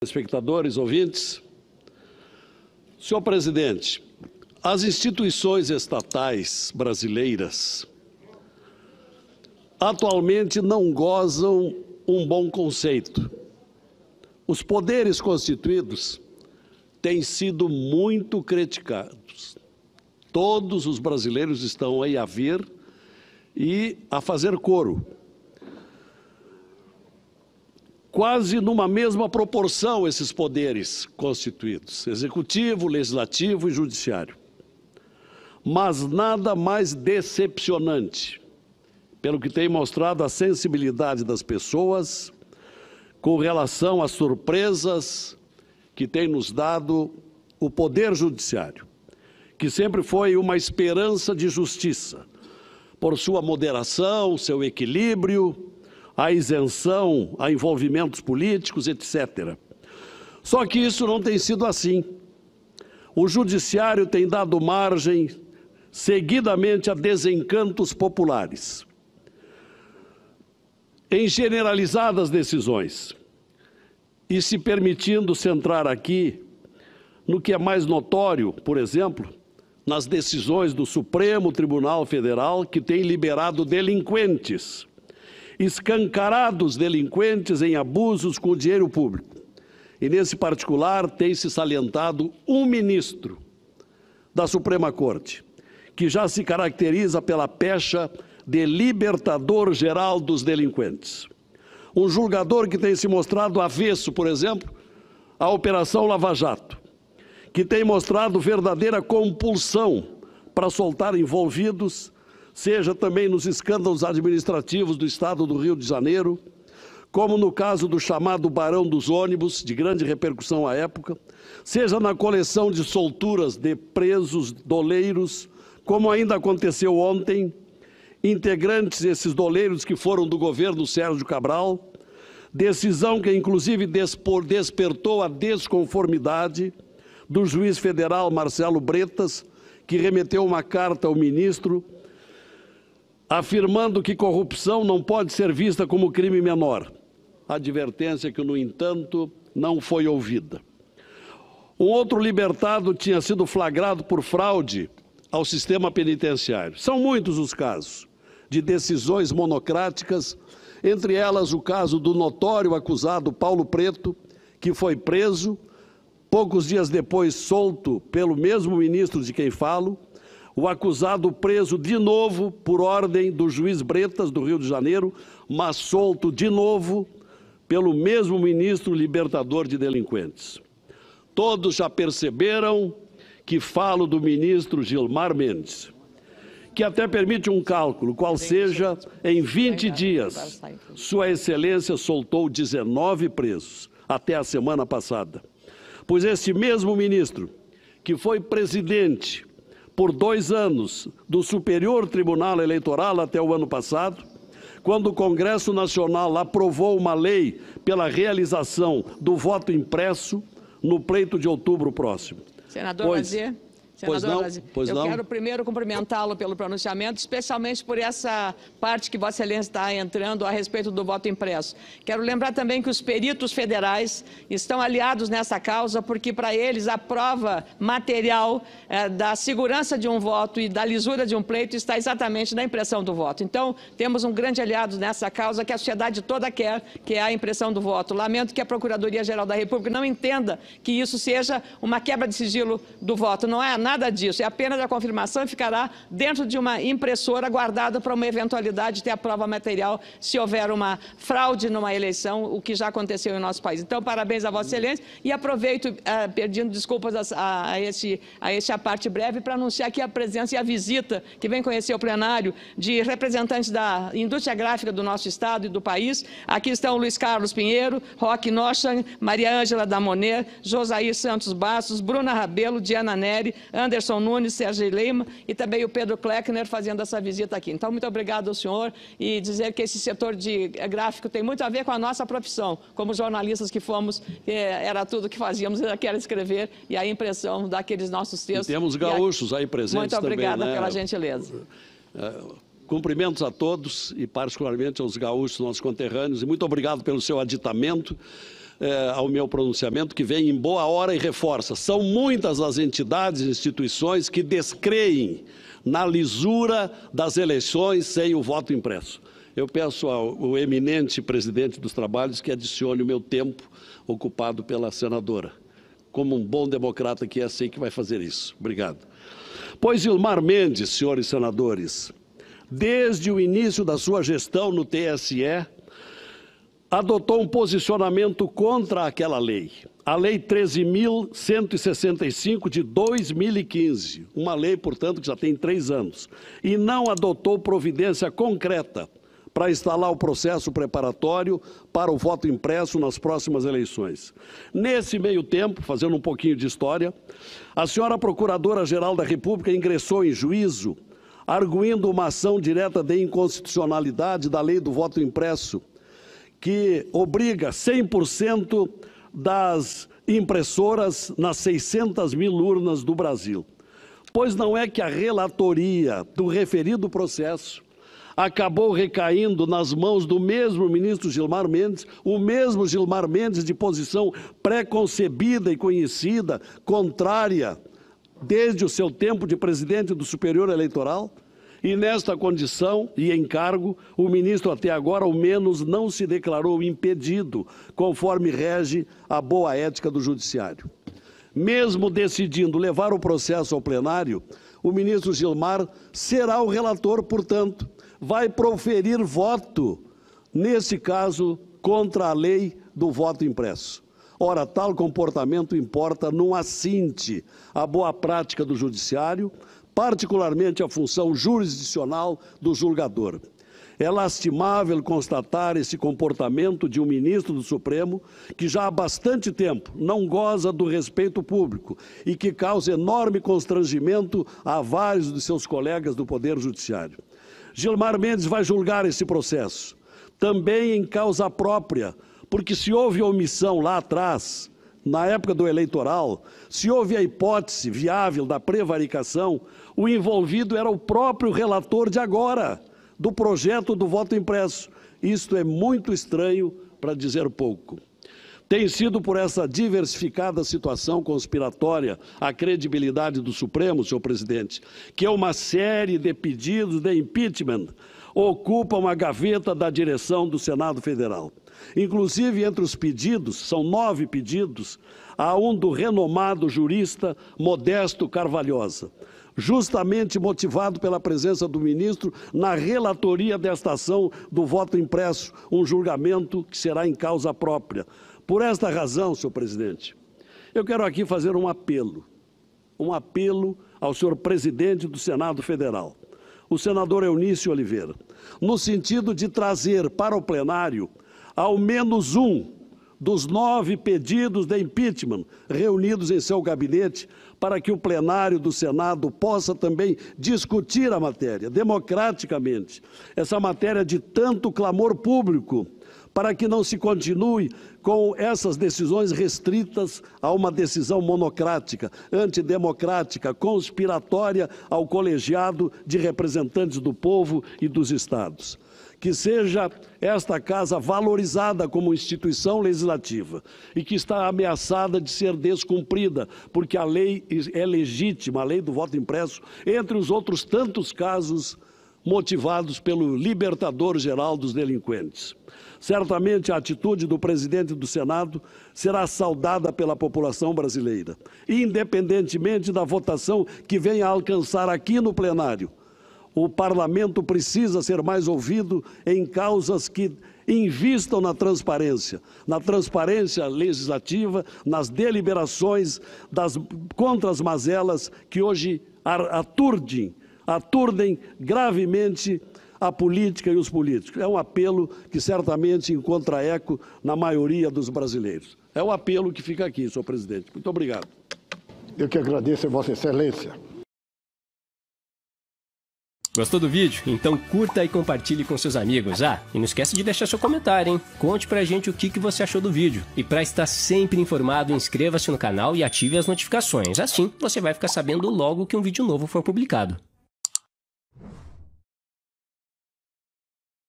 Espectadores, ouvintes. Senhor presidente, as instituições estatais brasileiras atualmente não gozam um bom conceito. Os poderes constituídos têm sido muito criticados. Todos os brasileiros estão aí a ver e a fazer coro. Quase numa mesma proporção esses poderes constituídos, executivo, legislativo e judiciário. Mas nada mais decepcionante, pelo que tem mostrado a sensibilidade das pessoas com relação às surpresas que tem nos dado o poder judiciário, que sempre foi uma esperança de justiça, por sua moderação, seu equilíbrio, a isenção a envolvimentos políticos, etc. Só que isso não tem sido assim. O judiciário tem dado margem seguidamente a desencantos populares, em generalizadas decisões, e se permitindo centrar aqui no que é mais notório, por exemplo, nas decisões do Supremo Tribunal Federal, que tem liberado delinquentes, escancarados delinquentes em abusos com o dinheiro público. E, nesse particular, tem se salientado um ministro da Suprema Corte, que já se caracteriza pela pecha de libertador geral dos delinquentes. Um julgador que tem se mostrado avesso, por exemplo, à Operação Lava Jato, que tem mostrado verdadeira compulsão para soltar envolvidos, seja também nos escândalos administrativos do Estado do Rio de Janeiro, como no caso do chamado Barão dos Ônibus, de grande repercussão à época, seja na coleção de solturas de presos doleiros, como ainda aconteceu ontem, integrantes desses doleiros que foram do governo Sérgio Cabral, decisão que inclusive despertou a desconformidade do juiz federal Marcelo Bretas, que remeteu uma carta ao ministro afirmando que corrupção não pode ser vista como crime menor. Advertência que, no entanto, não foi ouvida. Um outro libertado tinha sido flagrado por fraude ao sistema penitenciário. São muitos os casos de decisões monocráticas, entre elas o caso do notório acusado Paulo Preto, que foi preso, poucos dias depois solto pelo mesmo ministro de quem falo, o acusado preso de novo por ordem do juiz Bretas, do Rio de Janeiro, mas solto de novo pelo mesmo ministro libertador de delinquentes. Todos já perceberam que falo do ministro Gilmar Mendes, que até permite um cálculo, qual seja, em 20 dias, Sua Excelência soltou 19 presos, até a semana passada. Pois esse mesmo ministro, que foi presidente por 2 anos do Superior Tribunal Eleitoral até o ano passado, quando o Congresso Nacional aprovou uma lei pela realização do voto impresso no pleito de outubro próximo. Senador Lazier. Eu quero primeiro cumprimentá-lo pelo pronunciamento, especialmente por essa parte que Vossa Excelência está entrando a respeito do voto impresso. Quero lembrar também que os peritos federais estão aliados nessa causa, porque para eles a prova material da segurança de um voto e da lisura de um pleito está exatamente na impressão do voto. Então, temos um grande aliado nessa causa que a sociedade toda quer, que é a impressão do voto. Lamento que a Procuradoria-Geral da República não entenda que isso seja uma quebra de sigilo do voto. Não é nada disso, é apenas a confirmação e ficará dentro de uma impressora guardada para uma eventualidade de ter a prova material se houver uma fraude numa eleição, o que já aconteceu em nosso país. Então, parabéns a Vossa Excelência e aproveito, pedindo desculpas a esta parte breve, para anunciar aqui a presença e a visita que vem conhecer o plenário de representantes da indústria gráfica do nosso Estado e do país. Aqui estão Luiz Carlos Pinheiro, Roque Nochan, Maria Ângela Damoner, Josair Santos Bastos, Bruna Rabelo, Diana Neri, Anderson Nunes, Sérgio Lima e também o Pedro Kleckner fazendo essa visita aqui. Então, muito obrigado ao senhor e dizer que esse setor de gráfico tem muito a ver com a nossa profissão. Como jornalistas que fomos, era tudo que fazíamos, era escrever e a impressão daqueles nossos textos. E temos gaúchos aí presentes também. Muito obrigada pela gentileza. Cumprimentos a todos e particularmente aos gaúchos, nossos conterrâneos, e muito obrigado pelo seu aditamento. ao meu pronunciamento, que vem em boa hora e reforça. São muitas as entidades e instituições que descreem na lisura das eleições sem o voto impresso. Eu peço ao eminente presidente dos trabalhos que adicione o meu tempo ocupado pela senadora. Como um bom democrata que é, sei que vai fazer isso. Obrigado. Pois Gilmar Mendes, senhores senadores, desde o início da sua gestão no TSE, adotou um posicionamento contra aquela lei, a Lei 13.165 de 2015, uma lei, portanto, que já tem 3 anos, e não adotou providência concreta para instalar o processo preparatório para o voto impresso nas próximas eleições. Nesse meio tempo, fazendo um pouquinho de história, a senhora Procuradora-Geral da República ingressou em juízo, arguindo uma ação direta de inconstitucionalidade da lei do voto impresso, que obriga 100% das impressoras nas 600 mil urnas do Brasil. Pois não é que a relatoria do referido processo acabou recaindo nas mãos do mesmo ministro Gilmar Mendes, o mesmo Gilmar Mendes de posição pré-concebida e conhecida, contrária, desde o seu tempo de presidente do Superior Eleitoral? E nesta condição e encargo, o ministro até agora, ao menos, não se declarou impedido, conforme rege a boa ética do Judiciário. Mesmo decidindo levar o processo ao plenário, o ministro Gilmar será o relator, portanto, vai proferir voto, nesse caso, contra a lei do voto impresso. Ora, tal comportamento importa num assinte à boa prática do Judiciário, particularmente a função jurisdicional do julgador. É lastimável constatar esse comportamento de um ministro do Supremo que já há bastante tempo não goza do respeito público e que causa enorme constrangimento a vários de seus colegas do Poder Judiciário. Gilmar Mendes vai julgar esse processo, também em causa própria, porque se houve omissão lá atrás, na época do eleitoral, se houve a hipótese viável da prevaricação, o envolvido era o próprio relator de agora, do projeto do voto impresso. Isto é muito estranho, para dizer pouco. Tem sido por essa diversificada situação conspiratória a credibilidade do Supremo, senhor presidente, que uma série de pedidos de impeachment ocupam a gaveta da direção do Senado Federal. Inclusive, entre os pedidos, são 9 pedidos, há um do renomado jurista Modesto Carvalhosa, justamente motivado pela presença do ministro na relatoria desta ação do voto impresso, um julgamento que será em causa própria. Por esta razão, senhor presidente, eu quero aqui fazer um apelo ao senhor presidente do Senado Federal, o senador Eunício Oliveira, no sentido de trazer para o plenário ao menos um dos 9 pedidos de impeachment reunidos em seu gabinete, para que o plenário do Senado possa também discutir a matéria democraticamente, essa matéria de tanto clamor público, para que não se continue com essas decisões restritas a uma decisão monocrática, antidemocrática, conspiratória ao colegiado de representantes do povo e dos estados. Que seja esta casa valorizada como instituição legislativa e que está ameaçada de ser descumprida, porque a lei é legítima, a lei do voto impresso, entre os outros tantos casos motivados pelo libertador geral dos delinquentes. Certamente a atitude do presidente do Senado será saudada pela população brasileira, independentemente da votação que venha a alcançar aqui no plenário. O parlamento precisa ser mais ouvido em causas que invistam na transparência legislativa, nas deliberações contra as mazelas que hoje aturdem gravemente a política e os políticos. É um apelo que certamente encontra eco na maioria dos brasileiros. É um apelo que fica aqui, senhor presidente. Muito obrigado. Eu que agradeço a Vossa Excelência. Gostou do vídeo? Então curta e compartilhe com seus amigos. Ah, e não esquece de deixar seu comentário, hein? Conte pra gente o que você achou do vídeo. E para estar sempre informado, inscreva-se no canal e ative as notificações. Assim, você vai ficar sabendo logo que um vídeo novo for publicado.